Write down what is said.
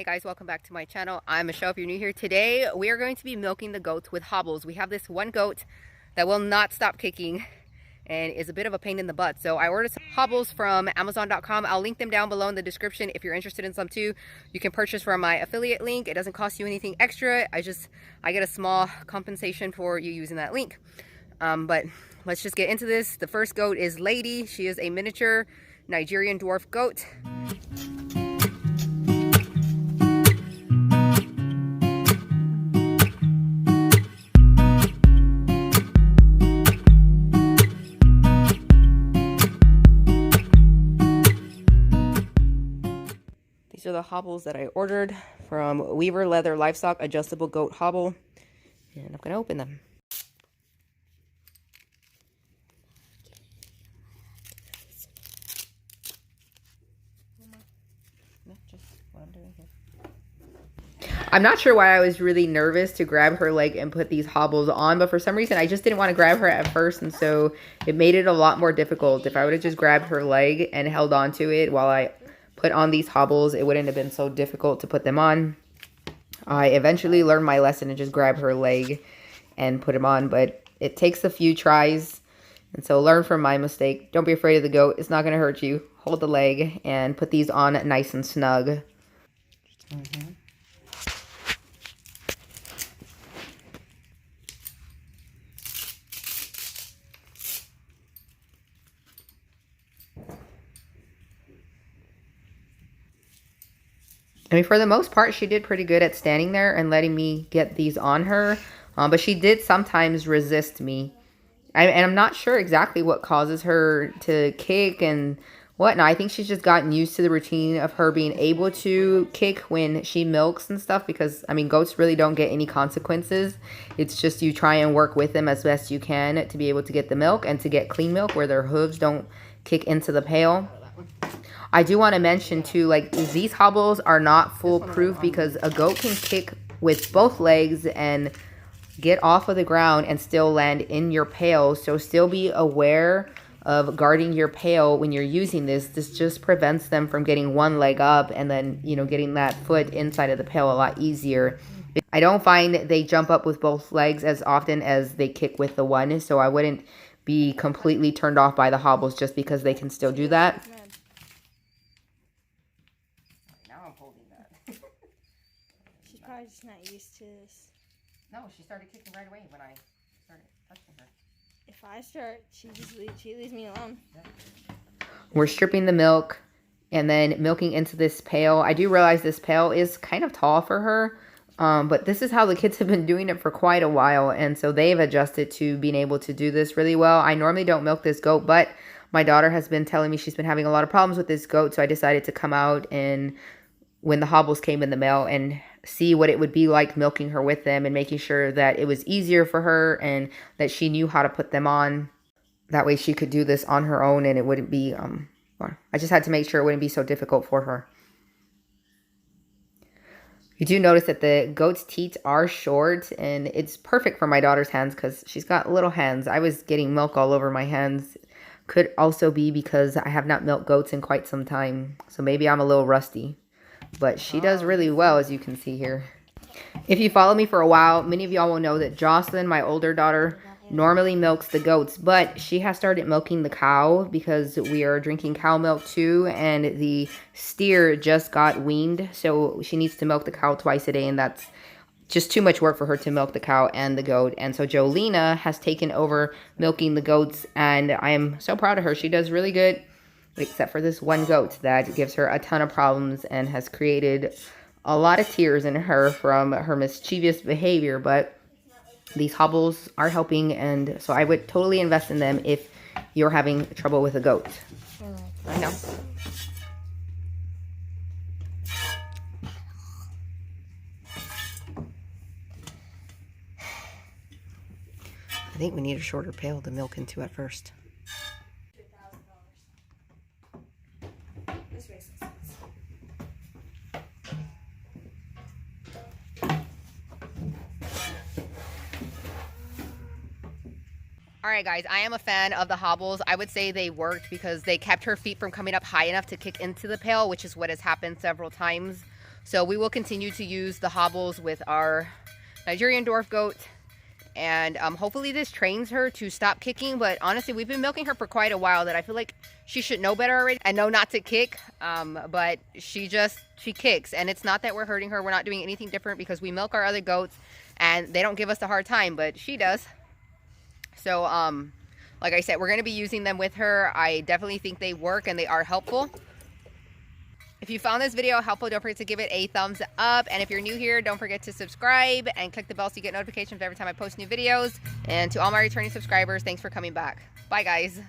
Hey guys, welcome back to my channel. I'm Michelle if you're new here. Today we are going to be milking the goats with hobbles. We have this one goat that will not stop kicking and is a bit of a pain in the butt. So I ordered some hobbles from Amazon.com. I'll link them down below in the description if you're interested in some too. You can purchase from my affiliate link. It doesn't cost you anything extra. I get a small compensation for you using that link. But let's just get into this. The first goat is Lady. She is a miniature Nigerian dwarf goat. These are the hobbles that I ordered from Weaver Leather Livestock Adjustable Goat Hobble. And I'm going to open them. I'm not sure why I was really nervous to grab her leg and put these hobbles on, but for some reason I just didn't want to grab her at first, and so it made it a lot more difficult. If I would have just grabbed her leg and held on to it while I put on these hobbles, it wouldn't have been so difficult to put them on. I eventually learned my lesson and just grab her leg and put them on, but it takes a few tries, and so learn from my mistake. Don't be afraid of the goat. It's not going to hurt you. Hold the leg and put these on nice and snug. I mean, for the most part, she did pretty good at standing there and letting me get these on her. But she did sometimes resist me. And I'm not sure exactly what causes her to kick and whatnot. I think she's just gotten used to the routine of her being able to kick when she milks and stuff. Because, I mean, goats really don't get any consequences. It's just you try and work with them as best you can to be able to get the milk and to get clean milk where their hooves don't kick into the pail. I do want to mention too, like, these hobbles are not foolproof because a goat can kick with both legs and get off of the ground and still land in your pail. So still be aware of guarding your pail when you're using this. This just prevents them from getting one leg up and then, you know, getting that foot inside of the pail a lot easier. I don't find they jump up with both legs as often as they kick with the one. So I wouldn't be completely turned off by the hobbles just because they can still do that. She's probably just not used to this. No, she started kicking right away when I started touching her. If I start, she leaves me alone. We're stripping the milk and then milking into this pail. I do realize this pail is kind of tall for her, but this is how the kids have been doing it for quite a while, and so they've adjusted to being able to do this really well. I normally don't milk this goat, but my daughter has been telling me she's been having a lot of problems with this goat, so I decided to come out and when the hobbles came in the mail and see what it would be like milking her with them and making sure that it was easier for her and that she knew how to put them on. That way she could do this on her own and it wouldn't be, I just had to make sure it wouldn't be so difficult for her. You do notice that the goat's teats are short and it's perfect for my daughter's hands because she's got little hands. I was getting milk all over my hands. Could also be because I have not milked goats in quite some time. So maybe I'm a little rusty. But she does really well, as you can see here. If you follow me for a while, many of y'all will know that Jocelyn, my older daughter, normally milks the goats. But she has started milking the cow because we are drinking cow milk too. And the steer just got weaned. So she needs to milk the cow twice a day. And that's just too much work for her to milk the cow and the goat. And so Jolena has taken over milking the goats. And I am so proud of her. She does really good. Except for this one goat that gives her a ton of problems and has created a lot of tears in her from her mischievous behavior. But these hobbles are helping, and so I would totally invest in them if you're having trouble with a goat. I know. I think we need a shorter pail to milk into at first. All right, guys, I am a fan of the hobbles. I would say they worked because they kept her feet from coming up high enough to kick into the pail, which is what has happened several times. So we will continue to use the Hobbles with our Nigerian dwarf goat. And hopefully this trains her to stop kicking. But honestly, we've been milking her for quite a while that I feel like she should know better already and know not to kick. But she kicks. And it's not that we're hurting her. We're not doing anything different because we milk our other goats and they don't give us a hard time, but she does. So like I said, we're going to be using them with her. I definitely think they work and they are helpful. If you found this video helpful, don't forget to give it a thumbs up. And if you're new here, don't forget to subscribe and click the bell so you get notifications every time I post new videos. And to all my returning subscribers, thanks for coming back. Bye, guys.